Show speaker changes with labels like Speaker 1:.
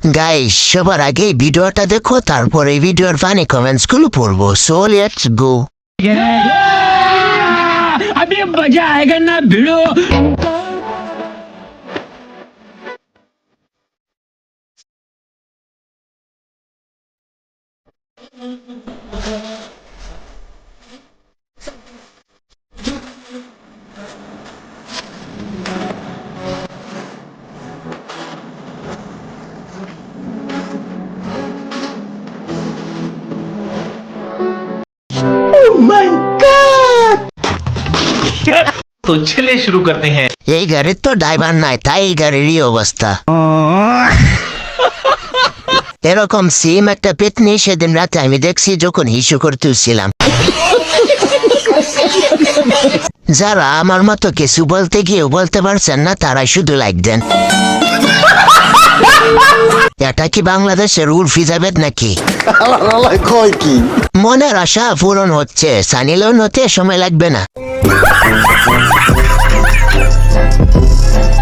Speaker 1: Guys, সবার আগে ভিডিওটা দেখো, তারপরে ভিডিওর ফানি কমেন্টস গুলো পড়বো। So let's go.
Speaker 2: अभी मजा आएगा ना भिड़ो।
Speaker 3: तो चलिए शुरू करते हैं।
Speaker 1: এই গাড়ির তো ড্রাইভার নাই, তাই এই গাড়িরই অবস্থা। এরকম সিম একটা পেতনি সেদিন রাতে আমি দেখছি যখন হিসু করতেছিলাম। যারা আমার মতো কিছু বলতে গিয়েও বলতে পারছেন না, তারাই শুধু লাইক দেন। এটা কি বাংলাদেশের উর্ফি জাবেদ নাকি? মনের আশা পূরণ হচ্ছে, সানি লিওন হতে সময় লাগবে না।